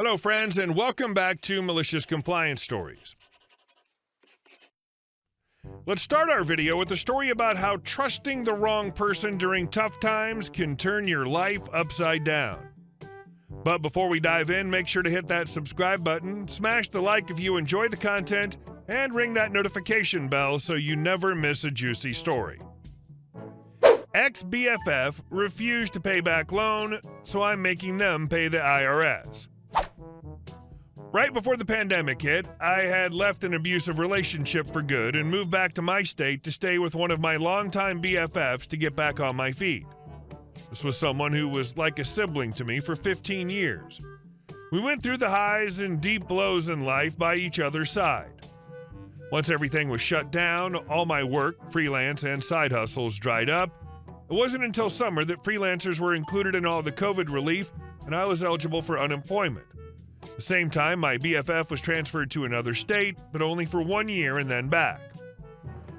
Hello, friends, and welcome back to Malicious Compliance Stories. Let's start our video with a story about how trusting the wrong person during tough times can turn your life upside down. But before we dive in, make sure to hit that subscribe button, smash the like if you enjoy the content, and ring that notification bell so you never miss a juicy story. Ex-BFF refused to pay back loan, so I'm making them pay the IRS. Right before the pandemic hit, I had left an abusive relationship for good and moved back to my state to stay with one of my longtime BFFs to get back on my feet. This was someone who was like a sibling to me for 15 years. We went through the highs and deep lows in life by each other's side. Once everything was shut down, all my work, freelance, and side hustles dried up. It wasn't until summer that freelancers were included in all the COVID relief and I was eligible for unemployment. At the same time, my BFF was transferred to another state, but only for 1 year and then back.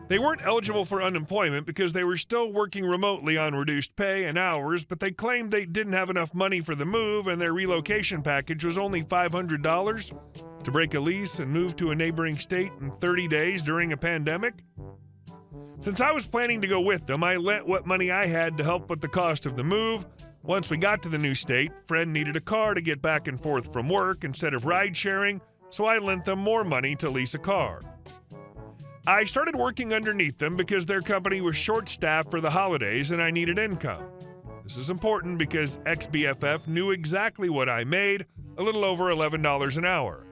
They weren't eligible for unemployment because they were still working remotely on reduced pay and hours, but they claimed they didn't have enough money for the move and their relocation package was only $500 to break a lease and move to a neighboring state in 30 days during a pandemic. Since I was planning to go with them, I lent what money I had to help with the cost of the move. Once we got to the new state, friend needed a car to get back and forth from work instead of ride sharing, so I lent them more money to lease a car. I started working underneath them because their company was short-staffed for the holidays and I needed income. This is important because ex-BFF knew exactly what I made, a little over $11 an hour.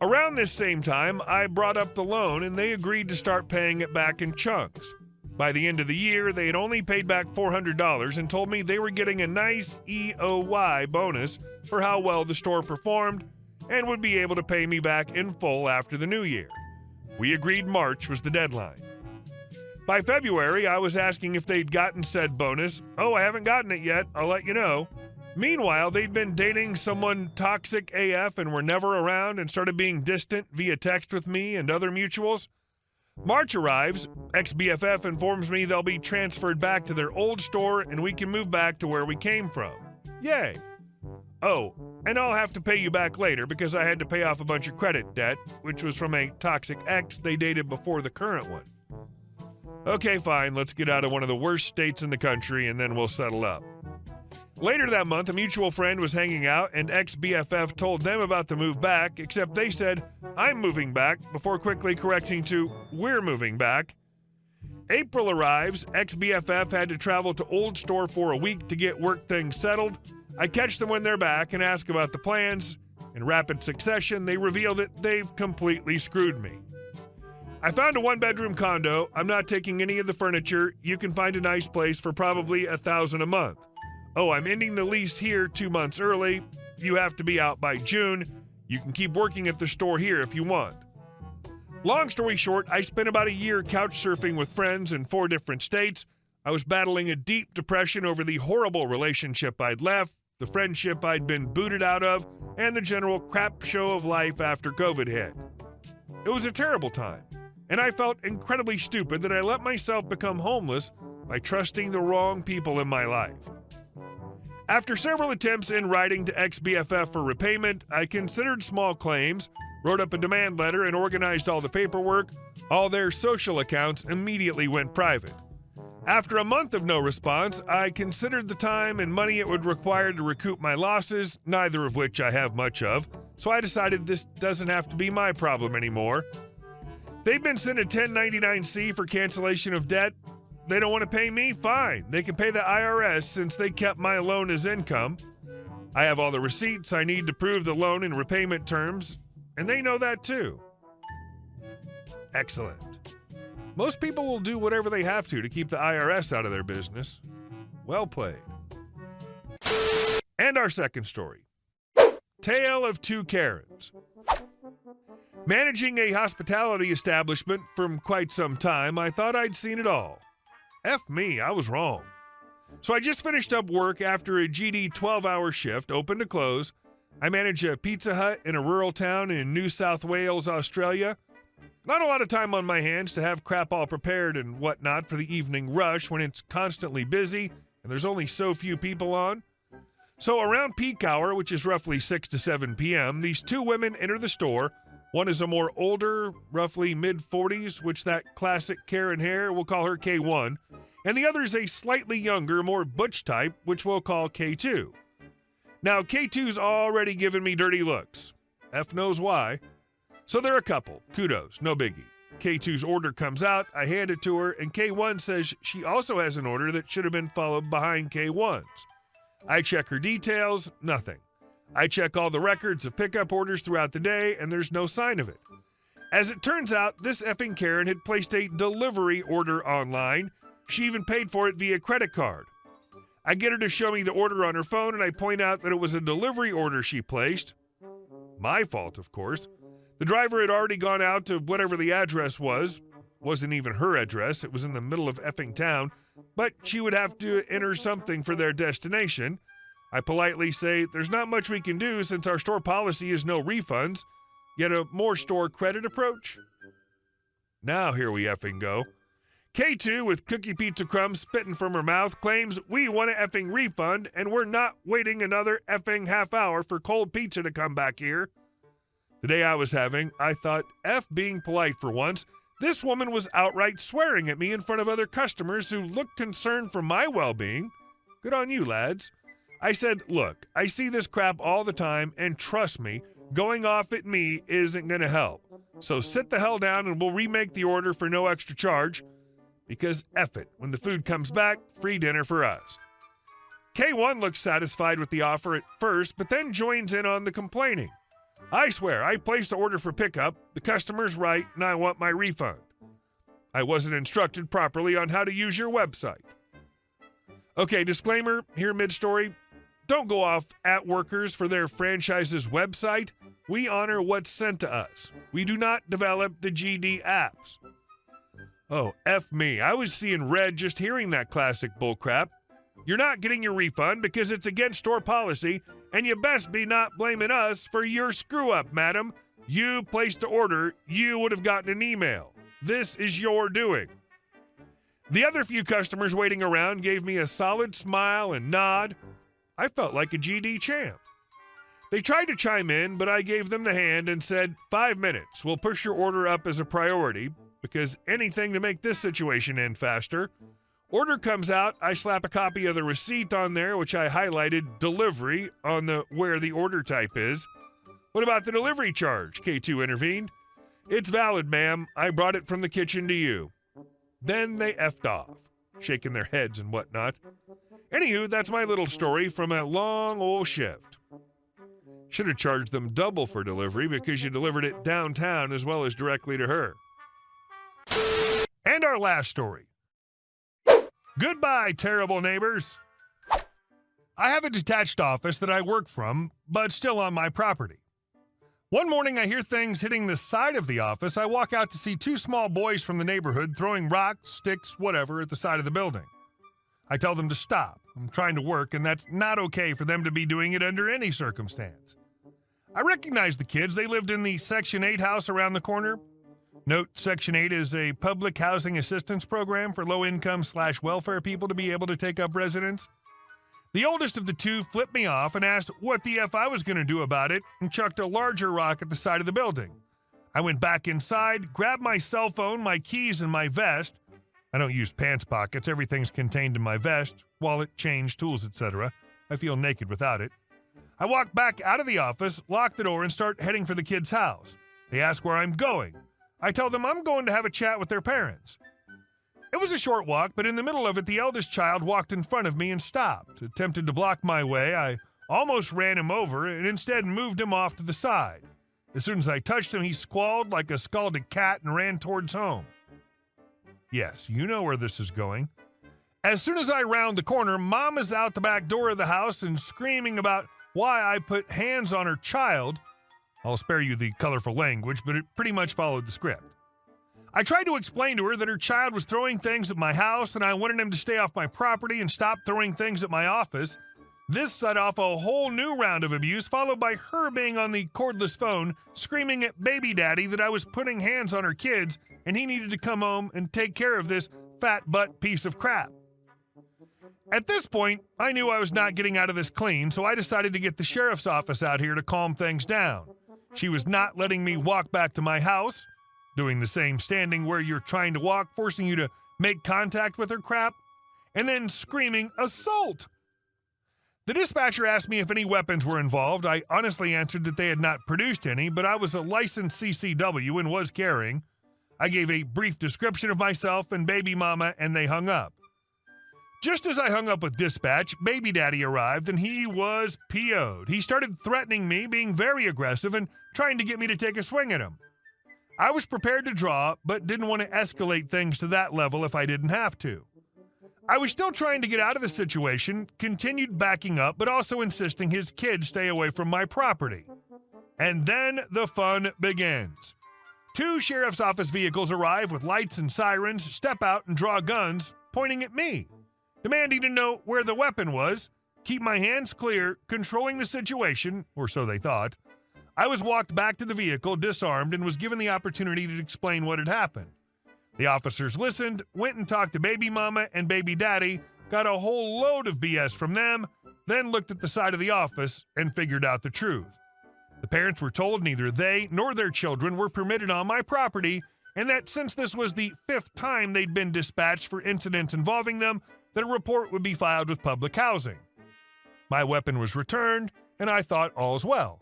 Around this same time, I brought up the loan and they agreed to start paying it back in chunks. By the end of the year, they had only paid back $400 and told me they were getting a nice EOY bonus for how well the store performed and would be able to pay me back in full after the new year. We agreed March was the deadline. By February, I was asking if they'd gotten said bonus. "Oh, I haven't gotten it yet. I'll let you know." Meanwhile, they'd been dating someone toxic AF and were never around and started being distant via text with me and other mutuals. March arrives, ex-BFF informs me they'll be transferred back to their old store and we can move back to where we came from. Yay! Oh, and I'll have to pay you back later because I had to pay off a bunch of credit debt, which was from a toxic ex they dated before the current one. Okay, fine, let's get out of one of the worst states in the country and then we'll settle up. Later that month, a mutual friend was hanging out and ex-BFF told them about the move back, except they said, "I'm moving back," before quickly correcting to, "We're moving back." April arrives, ex-BFF had to travel to old store for a week to get work things settled. I catch them when they're back and ask about the plans. In rapid succession, they reveal that they've completely screwed me. "I found a one-bedroom condo. I'm not taking any of the furniture. You can find a nice place for probably $1,000 a month. Oh, I'm ending the lease here 2 months early. You have to be out by June. You can keep working at the store here if you want." Long story short, I spent about a year couch surfing with friends in 4 different states. I was battling a deep depression over the horrible relationship I'd left, the friendship I'd been booted out of, and the general crap show of life after COVID hit. It was a terrible time, and I felt incredibly stupid that I let myself become homeless by trusting the wrong people in my life. After several attempts in writing to ex-BFF for repayment, I considered small claims, wrote up a demand letter, and organized all the paperwork. All their social accounts immediately went private. After a month of no response, I considered the time and money it would require to recoup my losses, neither of which I have much of, so I decided this doesn't have to be my problem anymore. They've been sent a 1099-C for cancellation of debt. They don't want to pay me? Fine. They can pay the IRS since they kept my loan as income. I have all the receipts I need to prove the loan and repayment terms, and they know that too. Excellent. Most people will do whatever they have to keep the IRS out of their business. Well played. And our second story. Tale of 2 Karens. Managing a hospitality establishment from quite some time, I thought I'd seen it all. F me, I was wrong. So I just finished up work after a GD 12-hour shift, open to close. I manage a Pizza Hut in a rural town in New South Wales, Australia. Not a lot of time on my hands to have crap all prepared and whatnot for the evening rush when it's constantly busy and there's only so few people on. So around peak hour, which is roughly 6 to 7 p.m., these two women enter the store. One is a more older, roughly mid-40s, which that classic Karen hair, we'll call her K1. And the other is a slightly younger, more butch type, which we'll call K2. Now, K2's already given me dirty looks. F knows why. So they're a couple. Kudos, no biggie. K2's order comes out, I hand it to her, and K1 says she also has an order that should have been followed behind K1's. I check her details, nothing. I check all the records of pickup orders throughout the day, and there's no sign of it. As it turns out, this effing Karen had placed a delivery order online. She even paid for it via credit card. I get her to show me the order on her phone, and I point out that it was a delivery order she placed. My fault, of course. The driver had already gone out to whatever the address was. Wasn't even her address. It was in the middle of effing town. But she would have to enter something for their destination. I politely say, there's not much we can do since our store policy is no refunds. Yet a more store credit approach? Now here we effing go. K2, with cookie pizza crumbs spitting from her mouth, claims we want an effing refund and we're not waiting another effing half hour for cold pizza to come back here. The day I was having, I thought, F being polite for once, this woman was outright swearing at me in front of other customers who looked concerned for my well-being. Good on you, lads. I said, look, I see this crap all the time, and trust me, going off at me isn't going to help. So sit the hell down and we'll remake the order for no extra charge. Because F it, when the food comes back, free dinner for us. K1 looks satisfied with the offer at first, but then joins in on the complaining. I swear, I placed the order for pickup, the customer's right, and I want my refund. I wasn't instructed properly on how to use your website. Okay, disclaimer here mid-story. Don't go off at workers for their franchise's website. We honor what's sent to us. We do not develop the GD apps. Oh, F me. I was seeing red just hearing that classic bullcrap. You're not getting your refund because it's against store policy, and you best be not blaming us for your screw-up, madam. You placed the order. You would have gotten an email. This is your doing. The other few customers waiting around gave me a solid smile and nod. I felt like a GD champ. They tried to chime in, but I gave them the hand and said, 5 minutes. We'll push your order up as a priority, because anything to make this situation end faster. Order comes out, I slap a copy of the receipt on there, which I highlighted delivery on the where the order type is. What about the delivery charge? K2 intervened. It's valid, ma'am. I brought it from the kitchen to you. Then they effed off, shaking their heads and whatnot. Anywho, that's my little story from a long old shift. Should have charged them double for delivery because you delivered it downtown as well as directly to her. And our last story. Goodbye, terrible neighbors. I have a detached office that I work from, but still on my property. One morning I hear things hitting the side of the office. I walk out to see two small boys from the neighborhood throwing rocks, sticks, whatever, at the side of the building. I tell them to stop. I'm trying to work, and that's not okay for them to be doing it under any circumstance. I recognize the kids. They lived in the Section 8 house around the corner. Note, Section 8 is a public housing assistance program for low-income/welfare people to be able to take up residence. The oldest of the two flipped me off and asked what the F I was going to do about it and chucked a larger rock at the side of the building. I went back inside, grabbed my cell phone, my keys, and my vest. I don't use pants pockets. Everything's contained in my vest, wallet, change, tools, etc. I feel naked without it. I walk back out of the office, lock the door, and start heading for the kids' house. They ask where I'm going. I tell them I'm going to have a chat with their parents. It was a short walk, but in the middle of it, the eldest child walked in front of me and stopped. Attempted to block my way. I almost ran him over and instead moved him off to the side. As soon as I touched him, he squalled like a scalded cat and ran towards home. Yes, you know where this is going. As soon as I round the corner, Mom is out the back door of the house and screaming about why I put hands on her child. I'll spare you the colorful language, but it pretty much followed the script. I tried to explain to her that her child was throwing things at my house and I wanted him to stay off my property and stop throwing things at my office. This set off a whole new round of abuse, followed by her being on the cordless phone, screaming at baby daddy that I was putting hands on her kids and he needed to come home and take care of this fat butt piece of crap. At this point, I knew I was not getting out of this clean, so I decided to get the sheriff's office out here to calm things down. She was not letting me walk back to my house, doing the same standing where you're trying to walk, forcing you to make contact with her crap, and then screaming, "Assault!" The dispatcher asked me if any weapons were involved. I honestly answered that they had not produced any, but I was a licensed CCW and was carrying. I gave a brief description of myself and baby mama, and they hung up. Just as I hung up with dispatch, baby daddy arrived, and he was PO'd. He started threatening me, being very aggressive, and trying to get me to take a swing at him. I was prepared to draw, but didn't want to escalate things to that level if I didn't have to. I was still trying to get out of the situation, continued backing up, but also insisting his kids stay away from my property. And then the fun begins. 2 sheriff's office vehicles arrive with lights and sirens, step out and draw guns, pointing at me, demanding to know where the weapon was, keep my hands clear, controlling the situation, or so they thought. I was walked back to the vehicle, disarmed, and was given the opportunity to explain what had happened. The officers listened, went and talked to baby mama and baby daddy, got a whole load of BS from them, then looked at the side of the office and figured out the truth. The parents were told neither they nor their children were permitted on my property, and that since this was the 5th time they'd been dispatched for incidents involving them, that a report would be filed with public housing. My weapon was returned, and I thought all's well.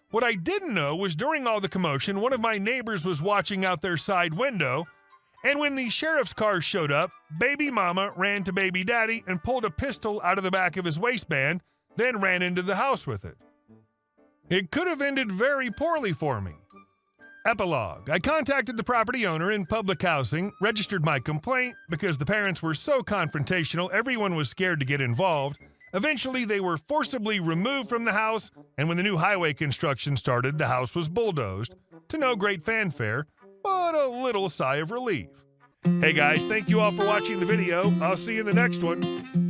What I didn't know was during all the commotion, one of my neighbors was watching out their side window, and when the sheriff's car showed up, baby mama ran to baby daddy and pulled a pistol out of the back of his waistband, then ran into the house with it. It could have ended very poorly for me. Epilogue. I contacted the property owner in public housing, registered my complaint because the parents were so confrontational, everyone was scared to get involved. Eventually, they were forcibly removed from the house, and when the new highway construction started, the house was bulldozed, to no great fanfare, but a little sigh of relief. Hey guys, thank you all for watching the video. I'll see you in the next one.